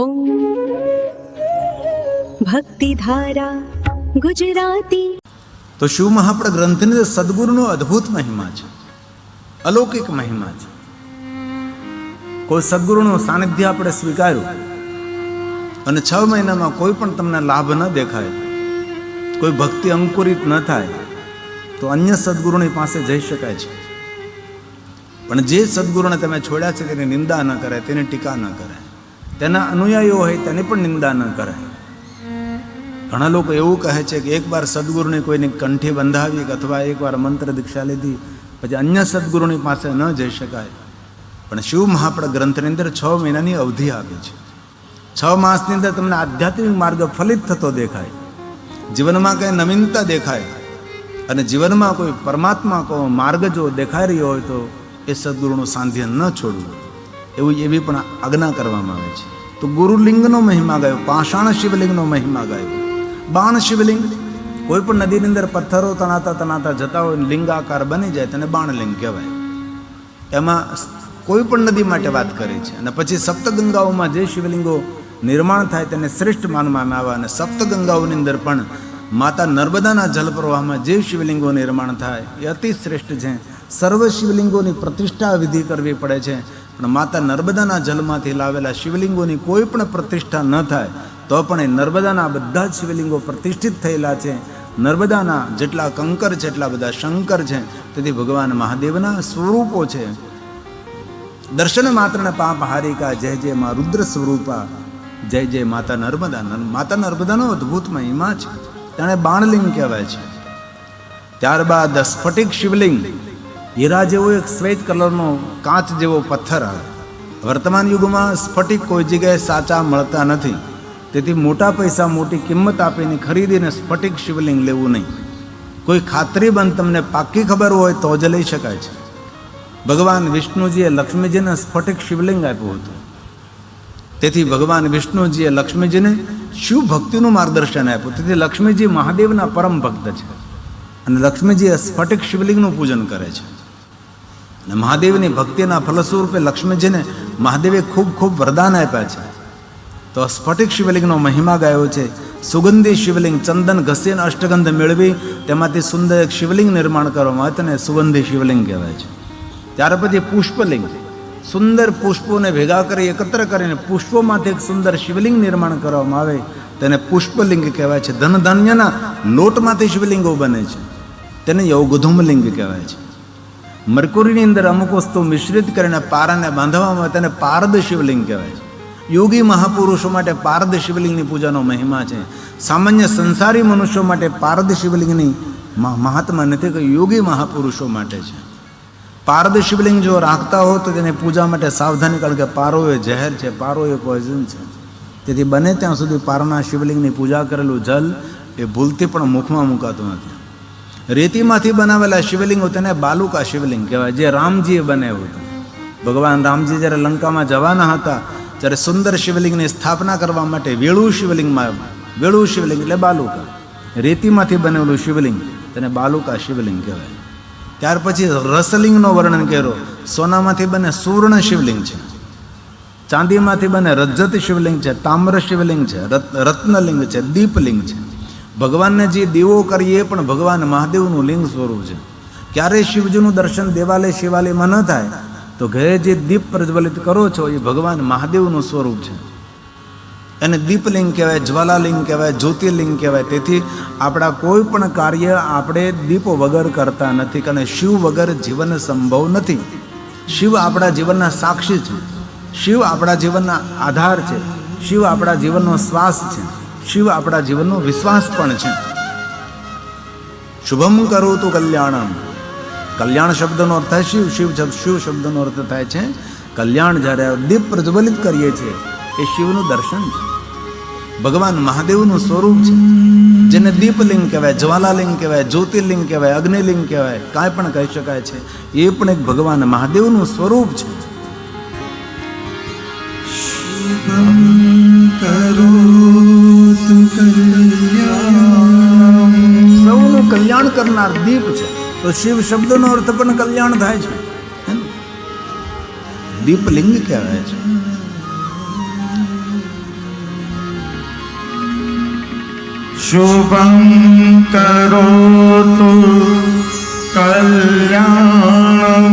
ઓમ ભક્તિધારા ગુજરાતી. તો શિવ મહાપ્રદ ગ્રંથની સદગુરુનો અદ્ભુત મહિમા છે, અલૌકિક મહિમા છે. કોઈ સદગુરુનું સાનિધ્ય આપણે સ્વીકાર્યું અને 6 મહિનામાં કોઈ પણ તમને લાભ ન દેખાય, કોઈ ભક્તિ અંકુરિત ન થાય, તો અન્ય સદગુરુની પાસે જઈ શકાય છે. પણ જે સદગુરુને તમે છોડ્યા છે તેની નિંદા ન કરે, તેની ટીકા ન કરે, તેના અનુયાયીઓ હોય તેની પણ નિંદા ન કરે. ઘણા લોકો એવું કહે છે કે એકવાર સદગુરુની કોઈની કંઠી બંધાવી કે અથવા એકવાર મંત્ર દીક્ષા લીધી પછી અન્ય સદગુરુની પાસે ન જઈ શકાય. પણ શિવ મહાપ્રદ ગ્રંથની અંદર 6 મહિનાની અવધિ આપી છે. 6 માસની અંદર તમને આધ્યાત્મિક માર્ગ ફલિત થતો દેખાય, જીવનમાં કંઈ નવીનતા દેખાય અને જીવનમાં કોઈ પરમાત્મા કો માર્ગ જો દેખાઈ રહ્યો હોય તો એ સદગુરુનું સાંધ્ય ન છોડવું, એવી પણ આજ્ઞા કરવામાં આવે છે. તો ગુરુલિંગનો મહિમા ગાયો, પાષાણ શિવલિંગનો મહિમા ગાયો. બાણ શિવલિંગ, કોઈ પણ નદીની અંદર પથ્થરો તણાતા તણાતા જતા હોય લિંગાકાર બની જાય તેને બાણલિંગ કહેવાય. એમાં કોઈ પણ નદી માટે વાત કરે છે. અને પછી સપ્તગંગાઓમાં જે શિવલિંગો નિર્માણ થાય તેને શ્રેષ્ઠ માનવામાં આવે. અને સપ્તગંગાઓની અંદર પણ માતા નર્મદાના જલપ્રવાહમાં જે શિવલિંગો નિર્માણ થાય એ અતિ શ્રેષ્ઠ છે. સર્વ શિવલિંગોની પ્રતિષ્ઠા વિધિ કરવી પડે છે, પણ માતા નર્મદાના જલમાંથી લાવેલા શિવલિંગોની કોઈ પણ પ્રતિષ્ઠા ન થાય તો પણ એ નર્મદાના બધા જ શિવલિંગો પ્રતિષ્ઠિત થયેલા છે. નર્મદાના જેટલા કંકર છે એટલા બધા શંકર છે. તેથી ભગવાન મહાદેવના સ્વરૂપો છે. દર્શન માત્રને પાપ હારિકા, જય જય મા રુદ્ર સ્વરૂપા, જય જય માતા નર્મદા. માતા નર્મદાનો અદ્ભુત મહિમા છે, તેને બાણલિંગ કહેવાય છે. ત્યારબાદ સ્ફટિક શિવલિંગ, હીરા જેવો એક શ્વેત કલરનો કાચ જેવો પથ્થર આવે. વર્તમાન યુગમાં સ્ફટિક કોઈ જગ્યાએ સાચા મળતા નથી, તેથી મોટા પૈસા મોટી કિંમત આપીને ખરીદીને સ્ફટિક શિવલિંગ લેવું નહીં. કોઈ ખાતરીબંધ તમને પાક્કી ખબર હોય તો જ લઈ શકાય છે. ભગવાન વિષ્ણુજીએ લક્ષ્મીજીને સ્ફટિક શિવલિંગ આપ્યું હતું. તેથી ભગવાન વિષ્ણુજીએ લક્ષ્મીજીને શિવ ભક્તિનું માર્ગદર્શન આપ્યું. તેથી લક્ષ્મીજી મહાદેવના પરમ ભક્ત છે અને લક્ષ્મીજીએ સ્ફટિક શિવલિંગનું પૂજન કરે છે. અને મહાદેવની ભક્તિના ફલસ્વરૂપે લક્ષ્મીજીને મહાદેવે ખૂબ ખૂબ વરદાન આપ્યા છે. તો સ્ફટિક શિવલિંગનો મહિમા ગાયો છે. સુગંધી શિવલિંગ, ચંદન ઘસીને અષ્ટગંધ મેળવી તેમાંથી સુંદર એક શિવલિંગ નિર્માણ કરવામાં આવે તેને સુગંધી શિવલિંગ કહેવાય છે. ત્યાર પછી પુષ્પલિંગ, સુંદર પુષ્પોને ભેગા કરી એકત્ર કરીને પુષ્પોમાંથી એક સુંદર શિવલિંગ નિર્માણ કરવામાં આવે તેને પુષ્પલિંગ કહેવાય છે. ધન ધાન્યના લોટમાંથી શિવલિંગો બને છે, તેને યૌગધૂમલિંગ કહેવાય છે. મરકુરીની અંદર અમુક વસ્તુ મિશ્રિત કરીને પારાને બાંધવામાં આવે તેને પારદ શિવલિંગ કહેવાય છે. યોગી મહાપુરુષો માટે પારદ શિવલિંગની પૂજાનો મહિમા છે. સામાન્ય સંસારી મનુષ્યો માટે પારદ શિવલિંગની મહાત્મા નથી, કે યોગી મહાપુરુષો માટે છે. પારદ શિવલિંગ જો રાખતા હો તો તેની પૂજા માટે સાવધાની, કારણ કે પારો એ ઝેર છે, પારો એ પોઈઝન છે. તેથી બને ત્યાં સુધી પારના શિવલિંગની પૂજા કરેલું જલ એ ભૂલથી પણ મુખમાં મુકાતું નથી. રેતીમાંથી બનાવેલા શિવલિંગો તેને બાલુકા શિવલિંગ કહેવાય, જે રામજીએ બનાવ્યું હતું. ભગવાન રામજી જ્યારે લંકામાં જવાના હતા ત્યારે સુંદર શિવલિંગની સ્થાપના કરવા માટે વેળું શિવલિંગમાં, વેળું શિવલિંગ એટલે બાલુકા, રેતીમાંથી બનેલું શિવલિંગ તેને બાલુકા શિવલિંગ કહેવાય. ત્યાર પછી રસલિંગનો વર્ણન કર્યો. સોનામાંથી બને સુવર્ણ શિવલિંગ છે, ચાંદીમાંથી બને રજત શિવલિંગ છે, તામ્ર શિવલિંગ છે, રત્નલિંગ છે, દીપલિંગ છે. ભગવાનને જે દીવો કરીએ એ પણ ભગવાન મહાદેવનું લિંગ સ્વરૂપ છે. ક્યારેય શિવજીનું દર્શન દેવાલય શિવાલયમાં ન થાય તો ઘરે જે દીપ પ્રજ્વલિત કરો છો એ ભગવાન મહાદેવનું સ્વરૂપ છે. એને દીપલિંગ કહેવાય, જ્વાલાલિંગ કહેવાય, જ્યોતિર્લિંગ કહેવાય. તેથી આપણા કોઈ પણ કાર્ય આપણે દીપો વગર કરતા નથી, કારણ શિવ વગર જીવન સંભવ નથી. શિવ આપણા જીવનના સાક્ષી છે, શિવ આપણા જીવનના આધાર છે, શિવ આપણા જીવનનો શ્વાસ છે, શિવ આપણા જીવનનો વિશ્વાસ પણ છે. શુભમ કરોતુ કલ્યાણમ, કલ્યાણ શબ્દનો અર્થ થાય શિવ, શિવ શબ્દનો અર્થ થાય છે કલ્યાણ. જ્યારે દીપ પ્રજ્વલિત કરીએ છીએ એ શિવનું દર્શન છે, ભગવાન મહાદેવનું સ્વરૂપ છે. જેને દીપલિંગ કહેવાય, જ્વાલાલિંગ કહેવાય, જ્યોતિર્લિંગ કહેવાય, અગ્નિલિંગ કહેવાય, કાંઈ પણ કહી શકાય છે. એ પણ એક ભગવાન મહાદેવનું સ્વરૂપ છે. સૌનું કલ્યાણ કરનાર દીપ છે. તો શિવ શબ્દનો અર્થ પણ કલ્યાણ થાય છે, દીપલિંગ કહેવાય છે. શુભં કરોતુ કલ્યાણમ.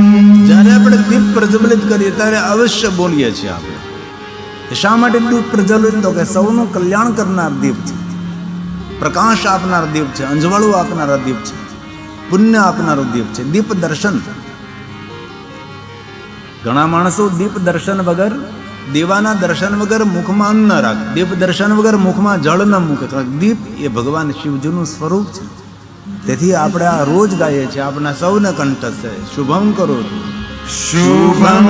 જ્યારે આપણે દીપ પ્રજ્વલિત કરીએ ત્યારે અવશ્ય બોલીએ છીએ આપણે. શા માટે દીપ પ્રજ્વલિત? તો કે સૌનું કલ્યાણ કરનાર દીપ છે, પ્રકાશ આપનાર દીપ છે, અંજવાળું આપનારા દીપ છે, પુણ્ય આપનારો દીપ છે. દીપ દર્શન. ઘણા માણસો દીપ દર્શન વગર, દેવાના દર્શન વગર મુખમાં અન્ન ન રાખે, દીપ દર્શન વગર મુખમાં જળ ન મૂકે. દીપ એ ભગવાન શિવજીનું સ્વરૂપ છે. તેથી આપણે આ રોજ ગાઈએ છીએ, આપણા સૌને કંઠસ્થ છે. શુભમ કરો, શુભં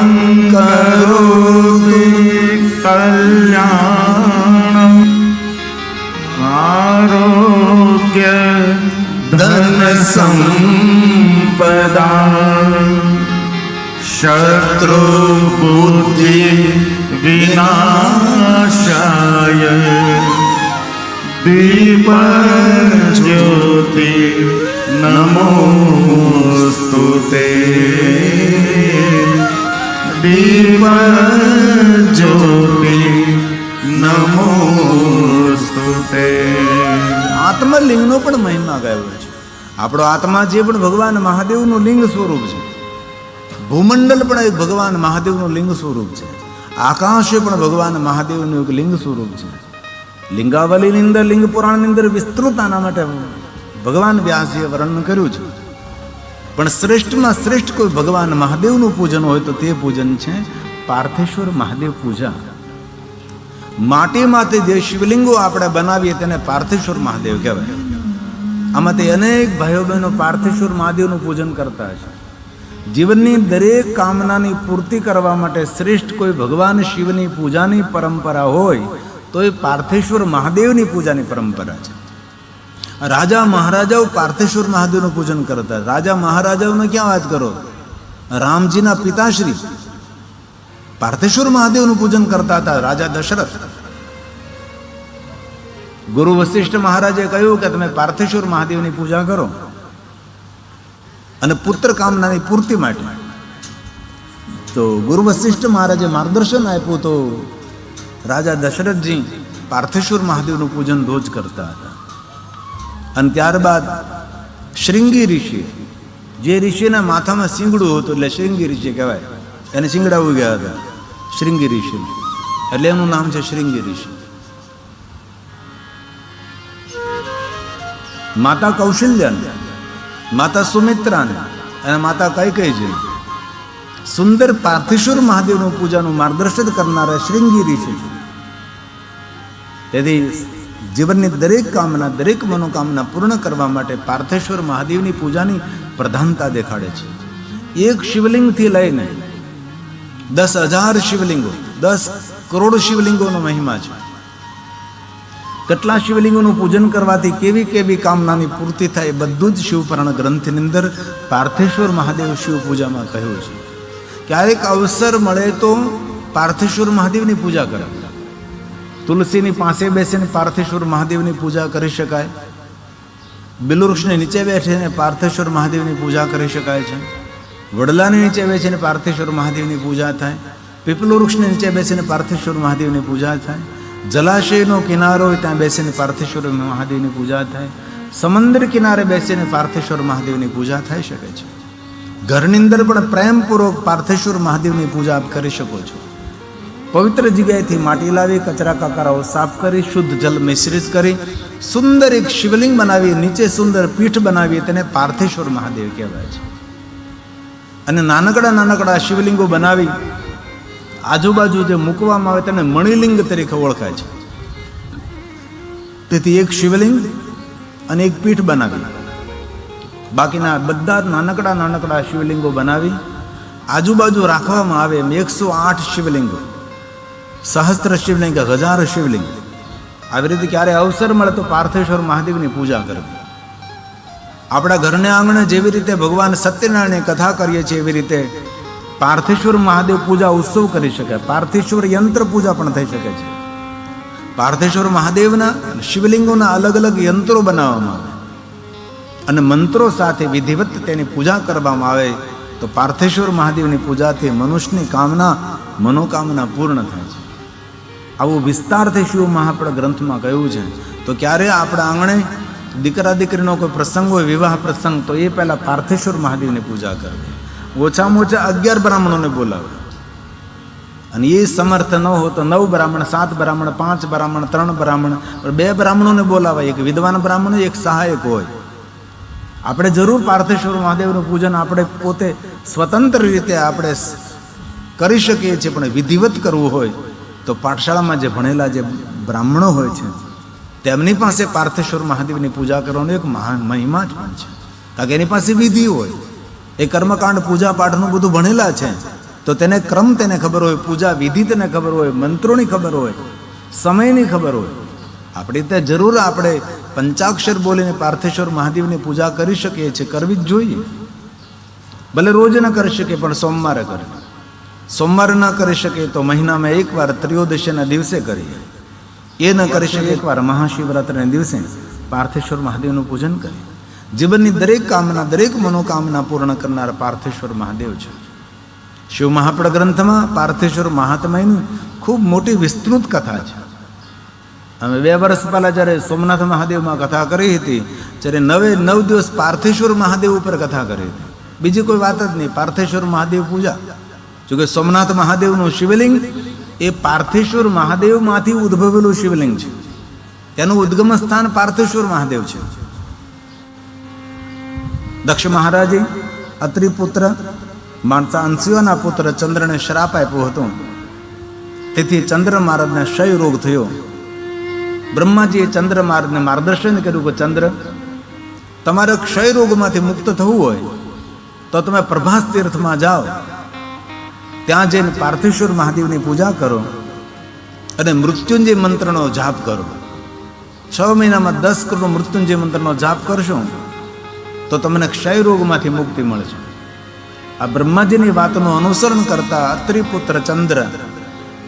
કરોતિ કલ્યાણમ આરોગ્ય ધન સંપદા શત્રુ બુદ્ધિ વિનાશાય દીપ જ્યોતિ નમોસ્તુતે. દીપ જ્યોતિ નમોસ્તુતે. આત્મલિંગનો પણ મહિમા ગાયો છે. આપણો આત્મા જે પણ ભગવાન મહાદેવનું લિંગ સ્વરૂપ છે. ભૂમંડળ પણ એક ભગવાન મહાદેવનું લિંગ સ્વરૂપ છે. આકાશ પણ ભગવાન મહાદેવનું એક લિંગ સ્વરૂપ છે. લિંગાવલીની અંદર, લિંગ પુરાણની અંદર વિસ્તૃત આના માટે ભગવાન વ્યાસજીએ વર્ણન કર્યું છે. પણ શ્રેષ્ઠમાં શ્રેષ્ઠ કોઈ ભગવાન મહાદેવનું પૂજન હોય તો તે પૂજન છે પાર્થેશ્વર મહાદેવ પૂજા. માટીમાંથી જે શિવલિંગો આપણે બનાવીએ તેને પાર્થેશ્વર મહાદેવ કહેવાય. આમાંથી અનેક ભાઈઓ બહેનો પાર્થેશ્વર મહાદેવનું પૂજન કરતા છે. જીવનની દરેક કામનાની પૂર્તિ કરવા માટે શ્રેષ્ઠ કોઈ ભગવાન શિવની પૂજાની પરંપરા હોય તો એ પાર્થેશ્વર મહાદેવની પૂજાની પરંપરા છે. રાજા મહારાજાઓ પાર્થેશ્વર મહાદેવનું પૂજન કરતા. રાજા મહારાજાઓને ક્યાં વાત કરો? રામજીના પિતાશ્રી પાર્થેશ્વર મહાદેવનું પૂજન કરતા હતા. રાજા દશરથ, ગુરુ વશિષ્ઠ મહારાજે કહ્યું કે તમે પાર્થેશ્વર મહાદેવની પૂજા કરો અને પુત્ર કામનાની પૂર્તિ માટે. તો ગુરુ વશિષ્ઠ મહારાજે માર્ગદર્શન આપ્યું તો રાજા દશરથજી પાર્થેશ્વર મહાદેવનું પૂજન રોજ કરતા હતા. અને ત્યારબાદ શૃંગી ઋષિ, જે ઋષિના માથામાં શિંગડું હતું એટલે શૃંગી ઋષિ કહેવાય, એને શિંગડા ઉગ્યા હતા શૃંગી ઋષિ, એટલે એનું નામ છે શૃંગી ઋષિ. માતા કૌશલ્યાને, માતા સુમિત્રાને અને માતા કૈકેયીને સુંદર પાર્થેશ્વર મહાદેવનું પૂજાનું માર્ગદર્શન કરનારા શૃંગી ઋષિ છે. તેથી જીવનની દરેક કામના, દરેક મનોકામના પૂર્ણ કરવા માટે પાર્થેશ્વર મહાદેવની પૂજાની પ્રધાનતા દેખાડે છે. એક શિવલિંગથી લઈને 10,000 શિવલિંગો, 10 કરોડ શિવલિંગોનો મહિમા છે. કેટલા શિવલિંગોનું પૂજન કરવાથી કેવી કેવી કામનાની પૂર્તિ થાય, બધું જ શિવપુરાણ ગ્રંથની અંદર પાર્થેશ્વર મહાદેવ શિવ પૂજામાં કહ્યું છે. ક્યારેક અવસર મળે તો પાર્થેશ્વર મહાદેવની પૂજા કરે. તુલસીની પાસે બેસીને પાર્થેશ્વર મહાદેવની પૂજા કરી શકાય. બિલવૃક્ષની નીચે બેસીને પાર્થેશ્વર મહાદેવની પૂજા કરી શકાય છે. વડલાની નીચે બેસીને પાર્થેશ્વર મહાદેવની પૂજા થાય. પીપલ વૃક્ષની નીચે બેસીને પાર્થેશ્વર મહાદેવની પૂજા થાય. જલાશયનો કિનારો હોય ત્યાં બેસીને પાર્થેશ્વર મહાદેવની પૂજા થાય. સમુદ્ર કિનારે બેસીને પાર્થેશ્વર મહાદેવની પૂજા થઈ શકે છે. ઘરની અંદર પણ પ્રેમપૂર્વક પાર્થેશ્વર મહાદેવની પૂજા આપ કરી શકો છો. પવિત્ર જગ્યાએથી માટી લાવી, કચરા કાકરાઓ સાફ કરી, શુદ્ધ જલ મિશ્રિત કરી સુંદર એક શિવલિંગ બનાવી, નીચે સુંદર પીઠ બનાવી, તેને પાર્થેશ્વર મહાદેવ કહેવાય છે. અને નાનકડા નાનકડા શિવલિંગો બનાવી આજુબાજુ જે મૂકવામાં આવે તેને મણિલિંગ તરીકે ઓળખાય છે. તેથી એક શિવલિંગ અને એક પીઠ બનાવી, બાકીના બધા નાનકડા નાનકડા શિવલિંગો બનાવી આજુબાજુ રાખવામાં આવે. 108 શિવલિંગો, સહસ્ત્ર શિવલિંગ, 1000 શિવલિંગ. આવી રીતે ક્યારે અવસર મળે તો પાર્થેશ્વર મહાદેવની પૂજા કરવી. આપણા ઘરને આંગણે જેવી રીતે ભગવાન સત્યનારાયણની કથા કરીએ છીએ એવી રીતે પાર્થેશ્વર મહાદેવ પૂજા ઉત્સવ કરી શકાય. પાર્થેશ્વર યંત્ર પૂજા પણ થઈ શકે છે. પાર્થેશ્વર મહાદેવના શિવલિંગોના અલગ અલગ યંત્રો બનાવવામાં આવે અને મંત્રો સાથે વિધિવત તેની પૂજા કરવામાં આવે તો પાર્થેશ્વર મહાદેવની પૂજાથી મનુષ્યની કામના, મનોકામના પૂર્ણ થાય છે. આવું વિસ્તારથી શિવ મહાપડ ગ્રંથમાં કહ્યું છે. તો ક્યારે આપણા આંગણે દીકરા દીકરીનો કોઈ પ્રસંગ હોય, વિવાહ પ્રસંગ, તો એ પહેલાં પાર્થેશ્વર મહાદેવની પૂજા કરવી. ઓછામાં ઓછા 11 બ્રાહ્મણોને બોલાવે, અને એ સમર્થ ન હો તો 9 બ્રાહ્મણ, 7 બ્રાહ્મણ, 5 બ્રાહ્મણ, 3 બ્રાહ્મણ, 2 બ્રાહ્મણોને બોલાવાય. એક વિદ્વાન બ્રાહ્મણ, એક સહાયક હોય. આપણે જરૂર પાર્થેશ્વર મહાદેવનું પૂજન આપણે પોતે સ્વતંત્ર રીતે આપણે કરી શકીએ છીએ, પણ વિધિવત કરવું હોય તો પાઠશાળામાં જે ભણેલા જે બ્રાહ્મણો હોય છે તેમની પાસે પાર્થેશ્વર મહાદેવની પૂજા કરવાનો એક મહાન મહિમા જ પણ છે. કારણ કે એની પાસે વિધિ હોય, એ કર્મકાંડ પૂજા પાઠનું બધું ભણેલા છે, તો તેને ક્રમ તેને ખબર હોય, પૂજા વિધિ તેને ખબર હોય, મંત્રોની ખબર હોય, સમયની ખબર હોય. આપણી તે જરૂર આપણે પંચાક્ષર બોલીને પાર્થેશ્વર મહાદેવની પૂજા કરી શકીએ છીએ, કરવી જ જોઈએ. ભલે રોજ ન કરી શકીએ પણ સોમવારે કરે. સોમવારે ન કરી શકીએ તો મહિનામાં એકવાર ત્રયોદશીના દિવસે કરીએ. એ ન કરી શકીએ એકવાર મહાશિવરાત્રિના દિવસે પાર્થેશ્વર મહાદેવનું પૂજન કરીએ. જીવનની દરેક કામના, દરેક મનોકામના પૂર્ણ કરનાર પાર્થેશ્વર મહાદેવ છે. શિવ મહાપડ ગ્રંથમાં પાર્થેશ્વર મહાત્માની ખૂબ મોટી વિસ્તૃત કથા છે. અમે 2 વર્ષ પહેલાં જ્યારે સોમનાથ મહાદેવમાં કથા કરી હતી, ત્યારે 9 દિવસ પાર્થેશ્વર મહાદેવ ઉપર કથા કરી હતી. બીજી કોઈ વાત જ નહીં, પાર્થેશ્વર મહાદેવ પૂજા. જોકે સોમનાથ મહાદેવનું શિવલિંગ એ પાર્થેશ્વર મહાદેવમાંથી ઉદ્ભવેલું શિવલિંગ છે. તેનું ઉદ્ગમ સ્થાન પાર્થેશ્વર મહાદેવ છે. દક્ષ મહારાજે અત્રિ પુત્ર માણસા અંશુના પુત્ર ચંદ્રને શ્રાપ આપ્યો હતો. તેથી ચંદ્ર મહારાજને ક્ષય રોગ થયો. બ્રહ્માજીએ ચંદ્ર મહારાજને માર્ગદર્શન કર્યું કે ચંદ્ર, તમારે ક્ષય રોગમાંથી મુક્ત થવું હોય તો તમે પ્રભાસ તીર્થમાં જાઓ, ત્યાં જઈને પાર્થેશ્વર મહાદેવની પૂજા કરો અને મૃત્યુંજય મંત્રનો જાપ કરો. 6 મહિનામાં 10 કરોડ મૃત્યુંજય મંત્રનો જાપ કરશો તો તમને ક્ષય રોગમાંથી મુક્તિ મળશે. આ બ્રહ્માજીની વાતનું અનુસરણ કરતા અત્રિ પુત્ર ચંદ્ર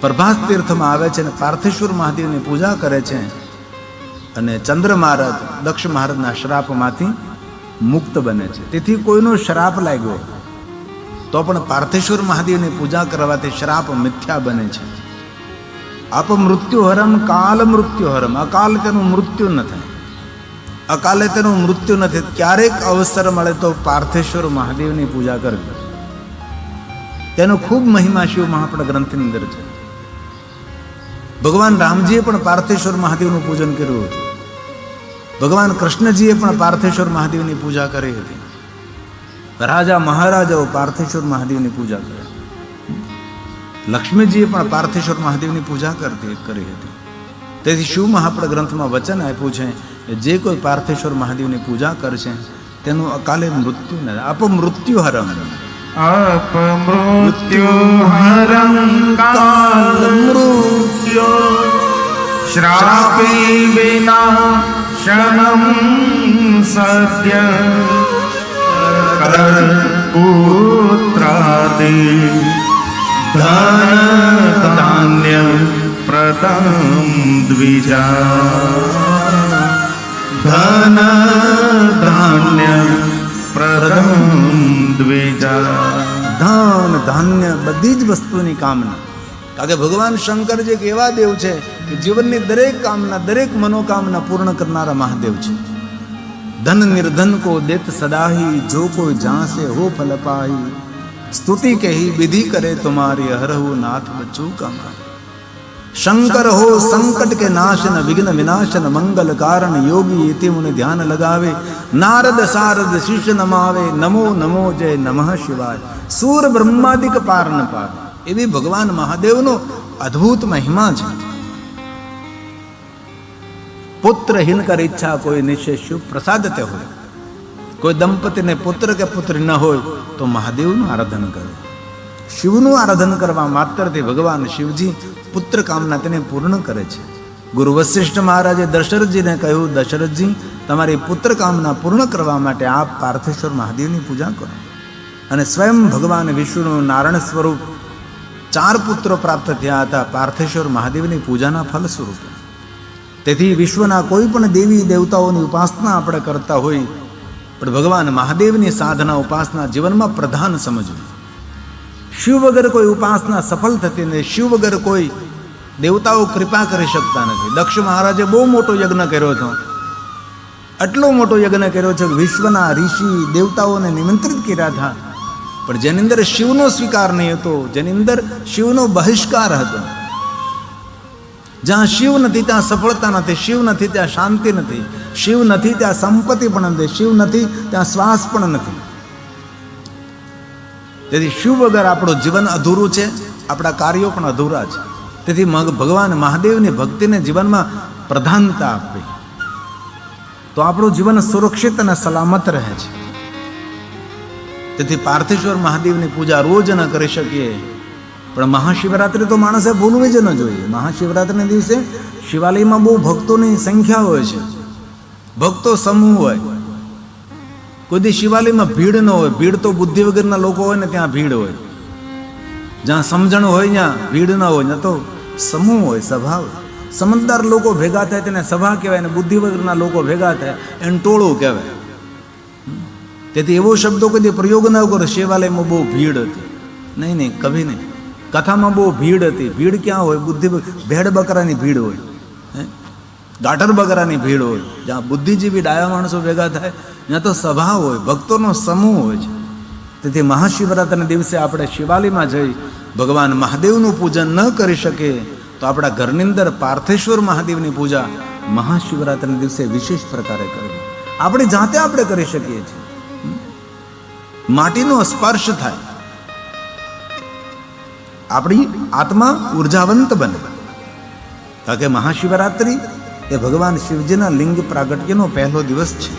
પ્રભાસ તીર્થમાં આવે છે અને પાર્થેશ્વર મહાદેવની પૂજા કરે છે, અને ચંદ્ર મહારાજ દક્ષ મહારાજના શ્રાપમાંથી મુક્ત બને છે. તેથી કોઈનો શ્રાપ લાગ્યો તો પણ પાર્થેશ્વર મહાદેવની પૂજા કરવાથી શ્રાપ મિથ્યા બને છે. આપ મૃત્યુ હરમ કાલ મૃત્યુ હરમ, અકાલ તેનું મૃત્યુ ન થાય, અકાલે તેનું મૃત્યુ નથી. ક્યારેક અવસર મળે તો પાર્થેશ્વર મહાદેવની પૂજા કરવી. તેનો ખૂબ મહિમા શિવ મહાપડ ગ્રંથની અંદર છે. ભગવાન રામજીએ પણ પાર્થેશ્વર મહાદેવનું પૂજન કર્યું હતું. ભગવાન કૃષ્ણજીએ પણ પાર્થેશ્વર મહાદેવની પૂજા કરી હતી. રાજા મહારાજાઓ પાર્થેશ્વર મહાદેવની પૂજા કરી. લક્ષ્મીજીએ પણ પાર્થેશ્વર મહાદેવની પૂજા કરી હતી. તેથી શિવ મહાપડ ગ્રંથમાં વચન આપ્યું છે કે જે કોઈ પાર્થેશ્વર મહાદેવની પૂજા કરશે તેનું અકાલે મૃત્યુ ન થાય. અપમૃત્યુ હરમ, अपमृत्यु हरं काल मृत्यो श्रापे विना शनं सद्य पुत्रादि धन धान्य प्रदं द्विजा धन धान्य પ્રદમ દ્વિજા. ધન ધાન્ય બધી જ વસ્તુની કામના. કારણ કે ભગવાન શંકર જે એક એવા દેવ છે કે જીવનની દરેક કામના, દરેક મનોકામના પૂર્ણ કરનારા મહાદેવ છે. ધન નિર્ધન કો દેત સદાહી, જો કોઈ જાસે હો ફલ પાહી, સ્તુતિ કહી વિધિ કરે તુમારી, હરહુ નાથ બચ્ચું કામા. શંકર હો સંકટ के नाशन, विघ्न विनाशन, मंगल कारण, योगी इति मुनि ध्यान लगावे, नारद सारद शिष्य नमावे, नमो नमो जय नमः शिवाय, सूर ब्रह्मादिक पार न पार. એવી ભગવાન મહાદેવનો અદ્ભુત મહિમા છે. પુત્ર હિન કર ઈચ્છા કોઈ નિશ્ચય શિવ પ્રસાદ તે હોય. કોઈ દંપતીને પુત્ર કે પુત્રી ન હોય તો મહાદેવનું આરાધન કરે. શિવનું આરાધન કરવા માત્રથી ભગવાન શિવજી પુત્ર કામના તેને પૂર્ણ કરે છે. ગુરુ વશિષ્ઠ મહારાજે દશરથજીને કહ્યું, દશરથજી, તમારી પુત્ર કામના પૂર્ણ કરવા માટે આપ પાર્થેશ્વર મહાદેવની પૂજા કરો. અને સ્વયં ભગવાન વિષ્ણુ નારાયણ સ્વરૂપ 4 પુત્રો પ્રાપ્ત થયા હતા પાર્થેશ્વર મહાદેવની પૂજાના ફલ સ્વરૂપે. તેથી વિશ્વના કોઈ પણ દેવી દેવતાઓની ઉપાસના આપણે કરતા હોય, પણ ભગવાન મહાદેવની સાધના ઉપાસના જીવનમાં પ્રધાન સમજવી. શિવ વગર કોઈ ઉપાસના સફળ થતી નથી. શિવ વગર કોઈ દેવતાઓ કૃપા કરી શકતા નથી. દક્ષ મહારાજે બહુ મોટો યજ્ઞ કર્યો હતો. આટલો મોટો યજ્ઞ કર્યો છે કે વિશ્વના ઋષિ દેવતાઓને નિમંત્રિત કર્યા હતા, પણ જેની અંદર શિવનો સ્વીકાર નહીં હતો, જેની અંદર શિવનો બહિષ્કાર હતો. જ્યાં શિવ નથી ત્યાં સફળતા નથી, શિવ નથી ત્યાં શાંતિ નથી, શિવ નથી ત્યાં સંપત્તિ પણ નથી, શિવ નથી ત્યાં શ્વાસ પણ નથી. તેથી શિવ વગર આપણું જીવન અધૂરું છે, આપણા કાર્યો પણ અધૂરા છે. તેથી ભગવાન મહાદેવની ભક્તિને જીવનમાં પ્રધાનતા આપવી તો આપણું જીવન સુરક્ષિત અને સલામત રહે છે. તેથી પાર્થેશ્વર મહાદેવની પૂજા રોજ ન કરી શકીએ, પણ મહાશિવરાત્રિ તો માણસે ભૂલવી જ ન જોઈએ. મહાશિવરાત્રિના દિવસે શિવાલયમાં બહુ ભક્તોની સંખ્યા હોય છે, ભક્તો સમૂહ હોય. કોઈ દી શિવાલયમાં ભીડ ન હોય. ભીડ તો બુદ્ધિ વગરના લોકો હોય ને ત્યાં ભીડ હોય. જ્યાં સમજણ હોય ત્યાં ભીડ ન હોય, ન તો સમૂહ હોય, સભા હોય. સમજદાર લોકો ભેગા થાય તેને સભા કહેવાય, અને બુદ્ધિ વગરના લોકો ભેગા થાય એને ટોળું કહેવાય. તેથી એવો શબ્દો કદી પ્રયોગ ન કરો શિવાલયમાં બહુ ભીડ હતી. નહીં નહીં, કભી નહીં. કથામાં બહુ ભીડ હતી. ભીડ ક્યાં હોય? બુદ્ધિ ભેડ બકરાની ભીડ હોય, ગાટર બકરાની ભીડ હોય. જ્યાં બુદ્ધિજીવી ડાયા માણસો ભેગા થાય ત્યાં તો સભા હોય, ભક્તોનો સમૂહ હોય છે. તેથી મહાશિવરાત્રિના દિવસે આપણે શિવાલયમાં જઈ ભગવાન મહાદેવનું પૂજન ન કરી શકીએ તો આપણા ઘરની અંદર પાર્થેશ્વર મહાદેવની પૂજા મહાશિવરાત્રિના દિવસે વિશેષ પ્રકારે કરવી. આપણી જાતે આપણે કરી શકીએ છીએ. માટીનો સ્પર્શ થાય, આપણી આત્મા ઉર્જાવંત બને. કારણ કે મહાશિવરાત્રિ એ ભગવાન શિવજીના લિંગ પ્રાગટ્યનો પહેલો દિવસ છે.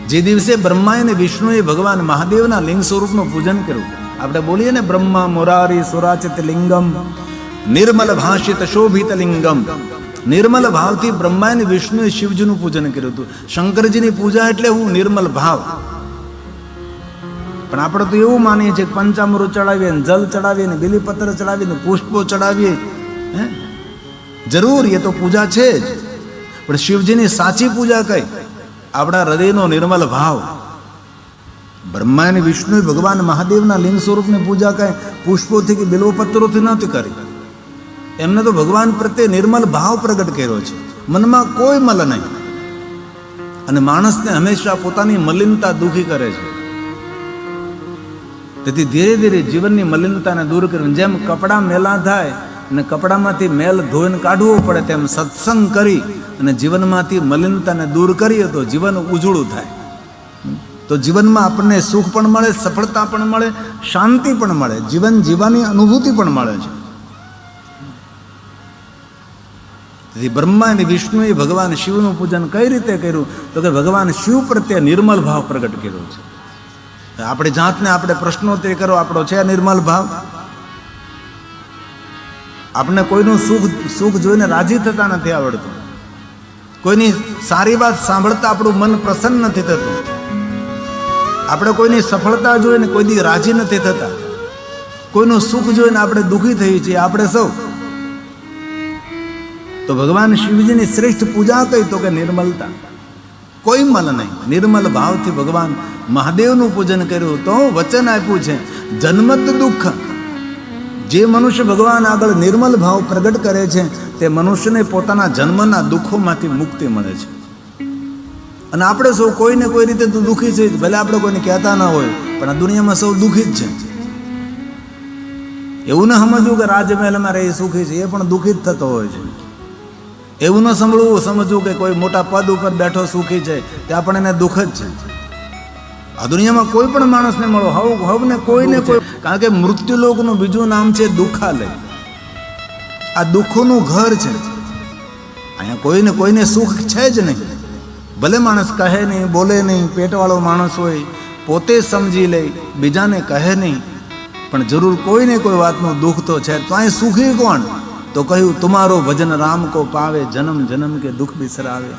જે દિવસે બ્રહ્મા અને વિષ્ણુએ ભગવાન મહાદેવના લિંગ સ્વરૂપનું પૂજન કર્યું. આપણે બોલીએ ને, બ્રહ્મા મુરારી સુરાચિત લિંગમ નિર્મલ ભાષિત શોભિત લિંગમ. નિર્મલ ભાવથી બ્રહ્મા અને વિષ્ણુએ શિવજીનું પૂજન કર્યું હતું. શંકરજીની પૂજા એટલે હું નિર્મલ ભાવ. પણ આપણે તો એવું માનીએ છીએ કે પંચામૃત ચડાવીએ, જલ ચડાવીએ, બિલીપત્ર ચડાવીએ, પુષ્પો ચડાવીએ. જરૂર એ તો પૂજા છે જ, પણ શિવજીની સાચી પૂજા કઈ? આપણા હૃદયનો નિર્મલ ભાવ. બ્રહ્મા અને વિષ્ણુએ ભગવાન મહાદેવના લિંગ સ્વરૂપની પૂજા કઈ પુષ્પોથી કે બિલ્વપત્રોથી નહોતી કરી. એમને તો ભગવાન પ્રત્યે નિર્મલ ભાવ પ્રગટ કર્યો છે. મનમાં કોઈ મલ નહીં. અને માણસને હંમેશા પોતાની મલિનતા દુઃખી કરે છે. તેથી ધીરે ધીરે જીવનની મલિનતાને દૂર કરવી. જેમ કપડાં મેલા થાય અને કપડામાંથી મેલ ધોઈને કાઢવો પડે, તેમ સત્સંગ કરી અને જીવનમાંથી મલિનતાને દૂર કરીએ તો જીવન ઉજળું થાય. તો જીવનમાં આપણને સુખ પણ મળે, સફળતા પણ મળે, શાંતિ પણ મળે, જીવન જીવવાની અનુભૂતિ પણ મળે છે. તેથી બ્રહ્મા અને વિષ્ણુએ ભગવાન શિવનું પૂજન કઈ રીતે કર્યું? તો કે ભગવાન શિવ પ્રત્યે નિર્મલ ભાવ પ્રગટ કર્યો છે. આપણે જાતને આપણે પ્રશ્નોત્તરી કરો, આપણો છે નિર્મલ ભાવ? આપણે કોઈનું સુખ જોઈને રાજી થતા નથી આવડતું. કોઈની સારી વાત સાંભળતા આપણું મન પ્રસન્ન નથી થતું. આપણે કોઈની સફળતા જોઈને કોઈ દી રાજી નથી થતા. કોઈનું સુખ જોઈને આપણે દુઃખી થઈએ છીએ આપણે સૌ. તો ભગવાન શિવજીની શ્રેષ્ઠ પૂજા કઈ? તો કે નિર્મલતા. કોઈ મલ નહીં, નિર્મલ ભાવથી ભગવાન મહાદેવનું પૂજન કર્યું. તો વચન આપ્યું છે, જન્મત દુઃખ. જે મનુષ્ય ભગવાન આગળ નિર્મલ ભાવ પ્રગટ કરે છે તે મનુષ્યને પોતાના જન્મના દુઃખોમાંથી મુક્તિ મળે છે. અને આપણે સૌ કોઈને કોઈ રીતે તો દુઃખી છે. ભલે આપણે કોઈને કહેતા ના હોય, પણ આ દુનિયામાં સૌ દુઃખી જ છે. એવું ન સમજવું કે રાજમહેલમાં રહી સુખી છે, એ પણ દુઃખી જ થતો હોય છે. એવું ન સમજવું કે કોઈ મોટા પદ ઉપર બેઠો સુખી છે, તે આપણને દુઃખ જ છે. આ દુનિયામાં કોઈ પણ માણસને મળો, હવ ને કોઈને કોઈ. કારણ કે મૃત્યુલોકનું બીજું નામ છે દુઃખાલય. આ દુઃખોનું ઘર છે. અહીંયા કોઈને કોઈને સુખ છે જ નહીં. ભલે માણસ કહે નહીં, બોલે નહીં, પેટવાળો માણસ હોય, પોતે સમજી લે, બીજાને કહે નહીં, પણ જરૂર કોઈને કોઈ વાતનું દુઃખ તો છે. તો અહીં સુખી કોણ? તો કહ્યું, તુમારો ભજન રામ કો પાવે, જન્મ જન્મ કે દુઃખ બિસરાવે.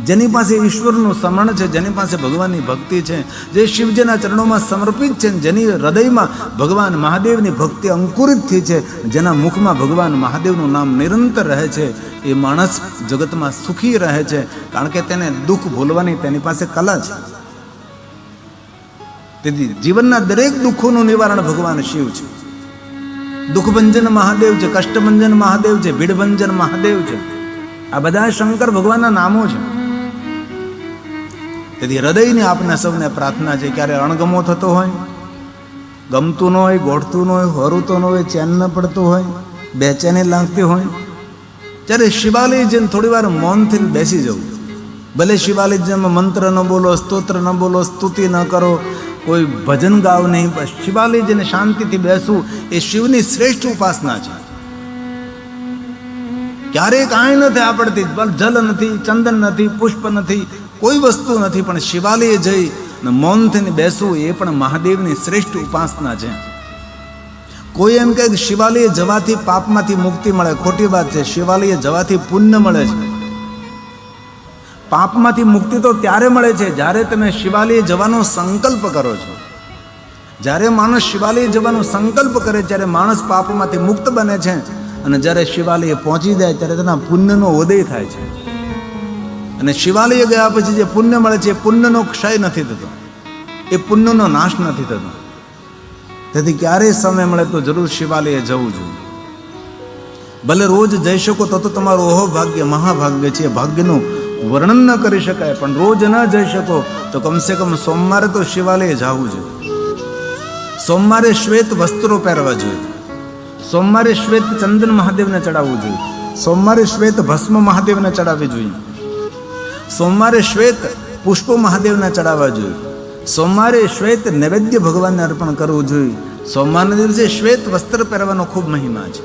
જેની પાસે ઈશ્વરનું સ્મરણ છે, જેની પાસે ભગવાનની ભક્તિ છે, જે શિવજીના ચરણોમાં સમર્પિત છે, જેની હૃદયમાં ભગવાન મહાદેવની ભક્તિ અંકુરિત થઈ છે, જેના મુખમાં ભગવાન મહાદેવનું નામ નિરંતર રહે છે, એ માણસ જગતમાં સુખી રહે છે. કારણ કે તેને દુઃખ ભૂલવાની તેની પાસે કલા છે. તેથી જીવનના દરેક દુઃખોનું નિવારણ ભગવાન શિવ છે. દુઃખભંજન મહાદેવ છે, કષ્ટભંજન મહાદેવ છે, ભીડભંજન મહાદેવ છે. આ બધા શંકર ભગવાનના નામો છે. તેથી હૃદયની આપને સૌને પ્રાર્થના છે, ક્યારે અણગમો થતો હોય, ગમતું ન હોય, ગોઠતું ન હોય, હોરુતો ન હોય, ચેન ન પડતું હોય, બેચેની લાગતી હોય, ત્યારે શિવાલય જઈને થોડી વાર મૌનથી બેસી જવું. ભલે શિવાલય જેમાં મંત્ર ન બોલો, સ્તોત્ર ન બોલો, સ્તુતિ ન કરો, કોઈ ભજન ગાવ નહીં, બસ શિવાલય જઈને શાંતિથી બેસવું એ શિવની શ્રેષ્ઠ ઉપાસના છે. ક્યારેય કાંઈ નથી આપડતી, જલ નથી, ચંદન નથી, પુષ્પ નથી, કોઈ વસ્તુ નથી, પણ શિવાલય જઈ મૌનથી બેસવું એ પણ મહાદેવની શ્રેષ્ઠ ઉપાસના છે. કોઈ એમ કહે કે શિવાલય જવાથી પાપમાંથી મુક્તિ મળે, ખોટી વાત છે. શિવાલય જવાથી પુણ્ય મળે છે. પાપમાંથી મુક્તિ તો ત્યારે મળે છે જ્યારે તમે શિવાલય જવાનો સંકલ્પ કરો છો. જ્યારે માણસ શિવાલય જવાનો સંકલ્પ કરે ત્યારે માણસ પાપમાંથી મુક્ત બને છે, અને જ્યારે શિવાલય પહોંચી જાય ત્યારે તેના પુણ્યનો ઉદય થાય છે. અને શિવાલય ગયા પછી જે પુણ્ય મળે છે એ પુણ્યનો ક્ષય નથી થતો, એ પુણ્યનો નાશ નથી થતો. તેથી ક્યારેય સમય મળે તો જરૂર શિવાલય જવું જોઈએ. ભલે રોજ જઈ શકો તો તમારું ઓહો ભાગ્ય, મહાભાગ્ય છે, ભાગ્યનું વર્ણન ન કરી શકાય. પણ રોજ ન જઈ શકો તો કમસે કમ સોમવારે તો શિવાલય જવું જોઈએ. સોમવારે શ્વેત વસ્ત્રો પહેરવા જોઈએ. સોમવારે શ્વેત ચંદન મહાદેવને ચડાવવું જોઈએ. સોમવારે શ્વેત ભસ્મ મહાદેવને ચડાવવી જોઈએ. સોમવારે શ્વેત પુષ્પો મહાદેવને ચડાવવા જોઈએ. સોમવારે શ્વેત નૈવેદ્ય ભગવાનને અર્પણ કરવું જોઈએ. સોમવારના દિવસે શ્વેત વસ્ત્ર પહેરવાનો ખૂબ મહિમા છે.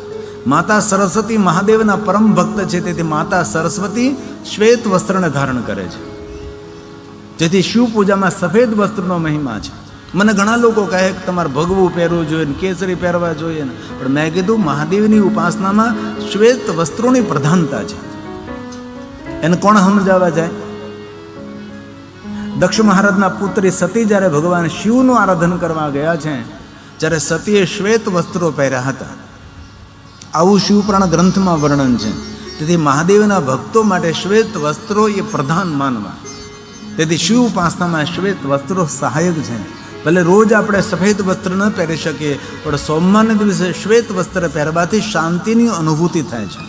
માતા સરસ્વતી મહાદેવના પરમ ભક્ત છે, તેથી માતા સરસ્વતી શ્વેત વસ્ત્રને ધારણ કરે છે. જેથી શિવ પૂજામાં સફેદ વસ્ત્રનો મહિમા છે. મને ઘણા લોકો કહે કે તમારે ભગવું પહેરવું જોઈએ ને કેસરી પહેરવા જોઈએ ને, પણ મેં કીધું મહાદેવની ઉપાસનામાં શ્વેત વસ્ત્રોની પ્રધાનતા છે. એને કોણ સમજાવવા જાય? દક્ષ મહારાજના પુત્રી સતી જ્યારે ભગવાન શિવનું આરાધન કરવા ગયા છે, જ્યારે સતીએ શ્વેત વસ્ત્રો પહેર્યા હતા. આવું શિવપુરાણ ગ્રંથમાં વર્ણન છે. તેથી મહાદેવના ભક્તો માટે શ્વેત વસ્ત્રો એ પ્રધાન માનવા. તેથી શિવ ઉપાસનામાં શ્વેત વસ્ત્રો સહાયક છે. ભલે રોજ આપણે સફેદ વસ્ત્ર ન પહેરી શકીએ, પણ સોમવારના દિવસે શ્વેત વસ્ત્ર પહેરવાથી શાંતિની અનુભૂતિ થાય છે.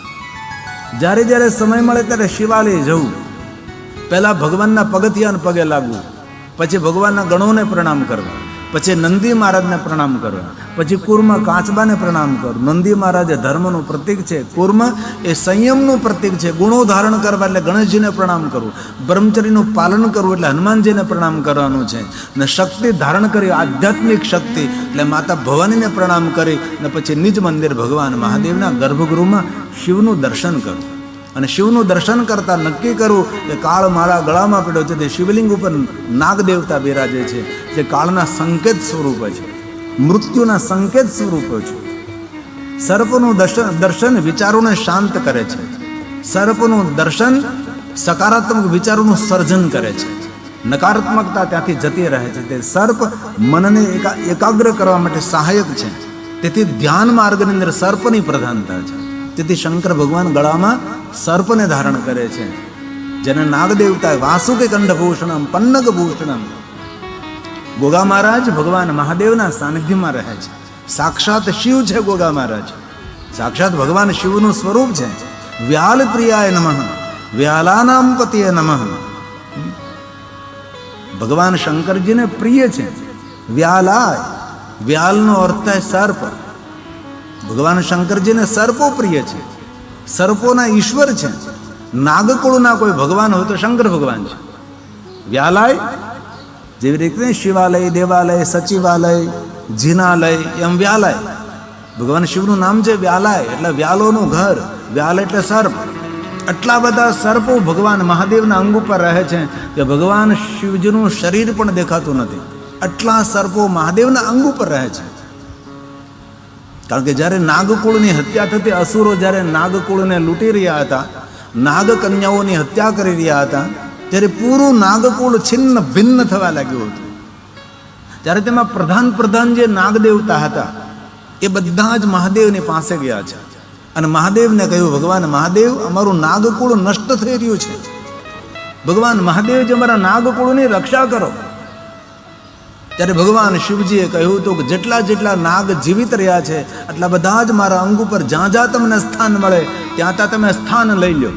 જ્યારે જ્યારે સમય મળે ત્યારે શિવાલય જવું. પહેલાં ભગવાનના પગથિયાને પગે લાગવું, પછી ભગવાનના ગણોને પ્રણામ કરવા, પછી નંદી મહારાજને પ્રણામ કરવા, પછી કુર્મ કાચબાને પ્રણામ કરવું. નંદી મહારાજ એ ધર્મનું પ્રતીક છે, કુર્મ એ સંયમનું પ્રતીક છે. ગુણો ધારણ કરવા એટલે ગણેશજીને પ્રણામ કરવું, બ્રહ્મચર્યનું પાલન કરવું એટલે હનુમાનજીને પ્રણામ કરવાનું છે. ને શક્તિ ધારણ કરી આધ્યાત્મિક શક્તિ એટલે માતા ભવાનીને પ્રણામ કરી ને પછી નિજ મંદિર ભગવાન મહાદેવના ગર્ભગૃહમાં શિવનું દર્શન કરવું. અને શિવનું દર્શન કરતાં નક્કી કરવું કે કાળ મારા ગળામાં પડ્યો છે. તે શિવલિંગ ઉપર નાગ દેવતા બિરાજે છે, જે કાળના સંકેત સ્વરૂપ છે, મૃત્યુના સંકેત સ્વરૂપો છે. સર્પનું દર્શન વિચારોને શાંત કરે છે. સર્પનું દર્શન સકારાત્મક વિચારોનું સર્જન કરે છે. નકારાત્મકતા ત્યાંથી જતી રહે છે. તે સર્પ મનને એકાગ્ર કરવા માટે સહાયક છે. તેથી ધ્યાન માર્ગની અંદર સર્પની પ્રધાનતા છે. તેથી શંકર ભગવાન ગળામાં સર્પને ધારણ કરે છે, જેને નાગદેવતા વાસુકી કંઠભૂષણમ પન્નગ ભૂષણમ. ગોગા મહારાજ ભગવાન મહાદેવના સાનિધ્યમાં રહે છે. સાક્ષાત શિવ છે ગોગા મહારાજ, સાક્ષાત ભગવાન શિવનું સ્વરૂપ છે. વ્યાલ પ્રિયાય નમઃ, વ્યાલાનામ પતિએ નમઃ. ભગવાન શંકરજીને પ્રિય છે વ્યાલાય. વ્યાલનો અર્થ થાય સર્પ. ભગવાન શંકરજીને સર્પો પ્રિય છે, સર્પોના ઈશ્વર છે. નાગકુળના કોઈ ભગવાન હોય તો શંકર ભગવાન છે. વ્યાલાય જેવી રીતે શિવાલય, દેવાલય, સચિવાલય, જીનાલય, એમ વ્યાલાય. ભગવાન શિવનું નામ છે વ્યાલાય, એટલે વ્યાલોનું ઘર. વ્યાલ એટલે સર્પ. આટલા બધા સર્પો ભગવાન મહાદેવના અંગ ઉપર રહે છે કે ભગવાન શિવજીનું શરીર પણ દેખાતું નથી. આટલા સર્પો મહાદેવના અંગ ઉપર રહે છે. કારણ કે જ્યારે નાગકુળની હત્યા થતી, અસુરો જ્યારે નાગકુળને લૂંટી રહ્યા હતા, નાગકન્યાઓની હત્યા કરી રહ્યા હતા, ત્યારે પૂરું નાગકુળ છિન્ન ભિન્ન થવા લાગ્યું હતું. ત્યારે તેમાં પ્રધાન જે નાગદેવતા હતા એ બધા જ મહાદેવની પાસે ગયા છે અને મહાદેવને કહ્યું, ભગવાન મહાદેવ, અમારું નાગકુળ નષ્ટ થઈ રહ્યું છે. ભગવાન મહાદેવ જે અમારા નાગકુળની રક્ષા કરો. ત્યારે ભગવાન શિવજીએ કહ્યું હતું કે જેટલા જેટલા નાગ જીવિત રહ્યા છે એટલા બધા જ મારા અંગ ઉપર જ્યાં જ્યાં તમને સ્થાન મળે ત્યાં ત્યાં તમે સ્થાન લઈ લો.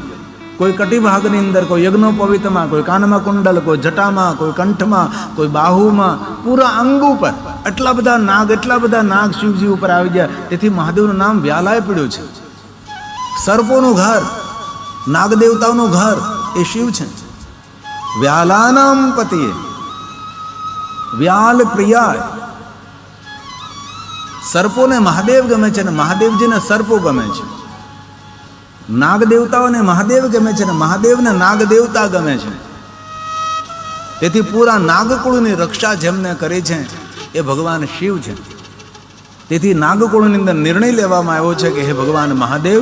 કોઈ કટિભાગની અંદર, કોઈ યજ્ઞોપવિતમાં, કોઈ કાનમાં કુંડલ, કોઈ જટામાં, કોઈ કંઠમાં, કોઈ બાહુમાં, પૂરા અંગ ઉપર એટલા બધા નાગ શિવજી ઉપર આવી ગયા. તેથી મહાદેવનું નામ વ્યાલાય પડ્યું છે. સર્પોનું ઘર, નાગ દેવતાઓનું ઘર એ શિવ છે. વ્યાલાનામ પતિએ, વ્યાલ પ્રિયાય. સર્પોને મહાદેવ ગમે છે ને મહાદેવજીને સર્પો ગમે છે. નાગ દેવતાઓને મહાદેવ ગમે છે ને મહાદેવને નાગ દેવતા ગમે છે. તેથી પૂરા નાગકુળની રક્ષા જેમને કરી છે એ ભગવાન શિવ છે. તેથી નાગકુળની અંદર નિર્ણય લેવામાં આવ્યો છે કે હે ભગવાન મહાદેવ,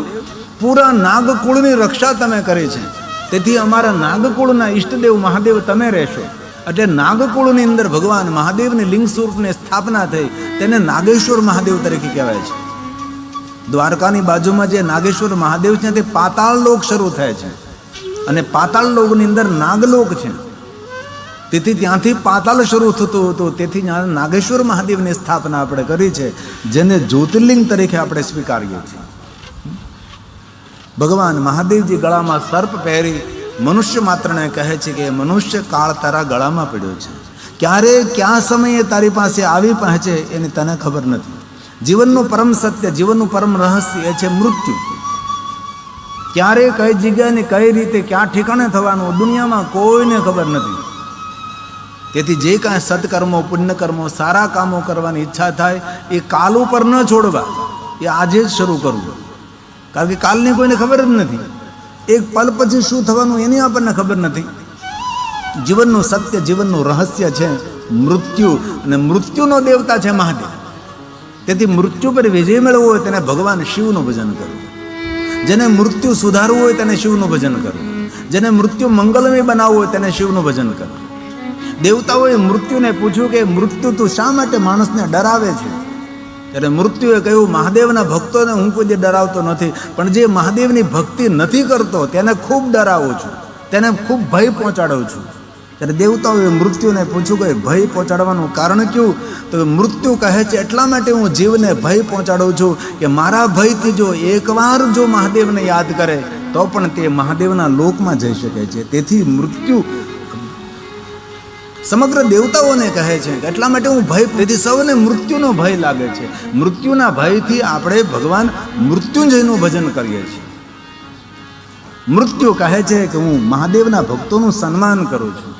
પૂરા નાગકુળની રક્ષા તમે કરી છે. તેથી અમારા નાગકુળના ઈષ્ટદેવ મહાદેવ તમે રહેશો. એટલે નાગકુળની અંદર ભગવાન મહાદેવની લિંગ સ્વરૂપની સ્થાપના થઈ. તેને નાગેશ્વર મહાદેવ તરીકે કહેવાય છે. દ્વારકાની બાજુમાં જે નાગેશ્વર મહાદેવ છે તે પાતાળ લોક શરૂ થાય છે અને પાતાળ લોકની અંદર નાગલોક છે. તેથી ત્યાંથી પાતાળ શરૂ થતું હતું. તેથી નાગેશ્વર મહાદેવની સ્થાપના આપણે કરી છે, જેને જ્યોતિર્લિંગ તરીકે આપણે સ્વીકારીએ છીએ. ભગવાન મહાદેવજી ગળામાં સર્પ પહેરી મનુષ્ય માત્રને કહે છે કે મનુષ્ય કાળ તારા ગળામાં પડ્યો છે. ક્યારે ક્યાં સમયે તારી પાસે આવી પહોંચે એની તને ખબર નથી. જીવનનું પરમ સત્ય, જીવનનું પરમ રહસ્ય એ છે મૃત્યુ. ક્યારે કઈ જગ્યાએ કઈ રીતે ક્યાં ઠેકાણે થવાનું દુનિયામાં કોઈને ખબર નથી. તેથી જે કાંઈ સત્કર્મો, પુણ્યકર્મો, સારા કામો કરવાની ઈચ્છા થાય એ કાલ ઉપર ન છોડવા, એ આજે જ શરૂ કરવું. કારણ કે કાલની કોઈને ખબર જ નથી. એક પલ પછી શું થવાનું એની આપણને ખબર નથી. જીવનનું સત્ય, જીવનનું રહસ્ય છે મૃત્યુ, અને મૃત્યુનો દેવતા છે મહાદેવ. તેથી મૃત્યુ પર વિજય મેળવવો હોય તેને ભગવાન શિવનું ભજન કરવું. જેને મૃત્યુ સુધારવું હોય તેને શિવનું ભજન કરવું. જેને મૃત્યુ મંગલમય બનાવવું હોય તેને શિવનું ભજન કરવું. દેવતાઓએ મૃત્યુને પૂછ્યું કે મૃત્યુ તું શા માટે માણસને ડરાવે છે? ત્યારે મૃત્યુએ કહ્યું, મહાદેવના ભક્તોને હું કોઈ દે ડરાવતો નથી, પણ જે મહાદેવની ભક્તિ નથી કરતો તેને ખૂબ ડરાવું છું, તેને ખૂબ ભય પહોંચાડું છું. ત્યારે દેવતાઓએ મૃત્યુને પૂછ્યું કે ભય પહોંચાડવાનું કારણ કયું? તો મૃત્યુ કહે છે એટલા માટે હું જીવને ભય પહોંચાડું છું કે મારા ભયથી જો એકવાર જો મહાદેવને યાદ કરે તો પણ તે મહાદેવના લોકમાં જઈ શકે છે. તેથી મૃત્યુ સમગ્ર દેવતાઓને કહે છે કે એટલા માટે હું ભય, તેથી સૌને મૃત્યુનો ભય લાગે છે. મૃત્યુના ભયથી આપણે ભગવાન મૃત્યુંજયનું ભજન કરીએ છીએ. મૃત્યુ કહે છે કે હું મહાદેવના ભક્તોનું સન્માન કરું છું,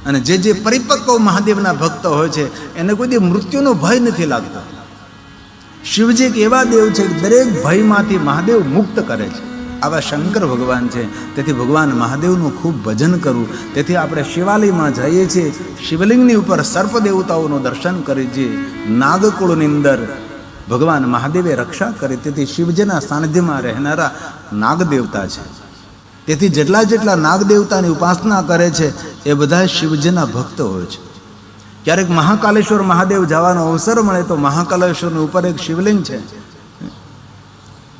અને જે જે પરિપક્વ મહાદેવના ભક્ત હોય છે એને કોઈ દી મૃત્યુનો ભય નથી લાગતો. શિવજી એક એવા દેવ છે કે દરેક ભયમાંથી મહાદેવ મુક્ત કરે છે. આવા શંકર ભગવાન છે. તેથી ભગવાન મહાદેવનું ખૂબ ભજન કરવું. તેથી આપણે શિવાલયમાં જઈએ છીએ, શિવલિંગની ઉપર સર્પ દેવતાઓનું દર્શન કરીએ છીએ. નાગકુળની અંદર ભગવાન મહાદેવે રક્ષા કરી. તેથી શિવજીના સાનિધ્યમાં રહેનારા નાગ દેવતા છે. તેથી જેટલા જેટલા નાગ દેવતાની ઉપાસના કરે છે એ બધા શિવજીના ભક્ત હોય છે. ક્યારેક મહાકાલેશ્વર મહાદેવ જવાનો અવસર મળે તો મહાકાલેશ્વરની ઉપર એક શિવલિંગ છે,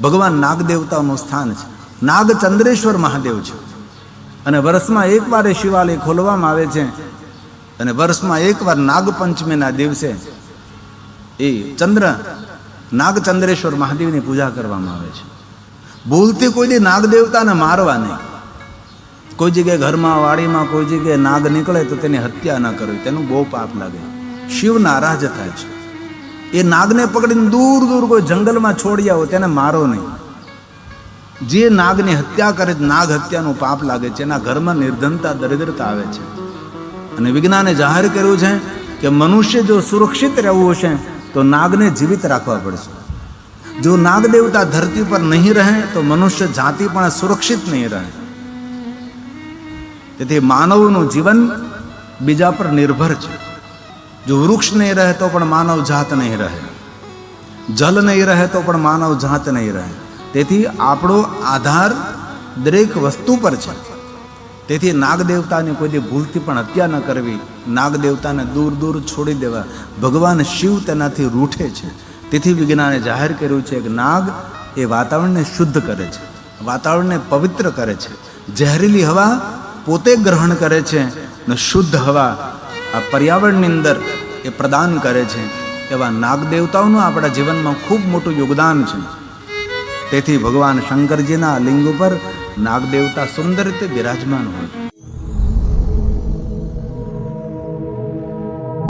ભગવાન નાગ દેવતાનું સ્થાન છે. નાગચંદ્રેશ્વર મહાદેવ છે, અને વર્ષમાં એકવાર એ શિવાલય ખોલવામાં આવે છે. અને વર્ષમાં એકવાર નાગપંચમીના દિવસે એ નાગચંદ્રેશ્વર મહાદેવની પૂજા કરવામાં આવે છે. ભૂલથી કોઈ દી નાગ દેવતાને મારવા નહીં. કોઈ જગ્યાએ ઘરમાં, વાડીમાં કોઈ જગ્યાએ નાગ નીકળે તો તેની હત્યા ન કરવી, તેનું બહુ પાપ લાગે. શિવ નારાજ થાય છે. એ નાગને પકડીને દૂર દૂર કોઈ જંગલમાં છોડી આવો, તેને મારો નહીં. જે નાગની હત્યા કરે, નાગ હત્યાનું પાપ લાગે છે. એના ઘરમાં નિર્ધનતા, દરિદ્રતા આવે છે. અને વિજ્ઞાને જાહેર કર્યું છે કે મનુષ્ય જો સુરક્ષિત રહેવું હશે તો નાગને જીવિત રાખવા પડશે. જો નાગ દેવતા ધરતી પર નહીં રહે તો મનુષ્ય જાતિ પણ સુરક્ષિત નહીં રહે. તેથી માનવનું જીવન બીજા પર નિર્ભર છે. જો વૃક્ષ નહીં રહે તો પણ માનવ જાત નહીં રહે, જલ નહીં રહે તો પણ માનવ જાત નહીં રહે. તેથી આપણો આધાર દરેક વસ્તુ પર છે. તેથી નાગ દેવતાની કોઈ દી ભૂલથી પણ હત્યા ન કરવી, નાગ દેવતાને દૂર દૂર છોડી દેવા. ભગવાન શિવ તેનાથી રૂઠે છે. તેથી વિજ્ઞાને જાહેર કર્યું છે કે નાગ એ વાતાવરણને શુદ્ધ કરે છે, વાતાવરણને પવિત્ર કરે છે. ઝેરીલી હવા પોતે ગ્રહણ કરે છે, ને શુદ્ધ હવા આ પર્યાવરણની અંદર એ પ્રદાન કરે છે. એવા નાગદેવતાઓનું આપણા જીવનમાં ખૂબ મોટું યોગદાન છે. તેથી ભગવાન શંકરજીના લિંગ ઉપર નાગદેવતા સુંદર રીતે બિરાજમાન હોય.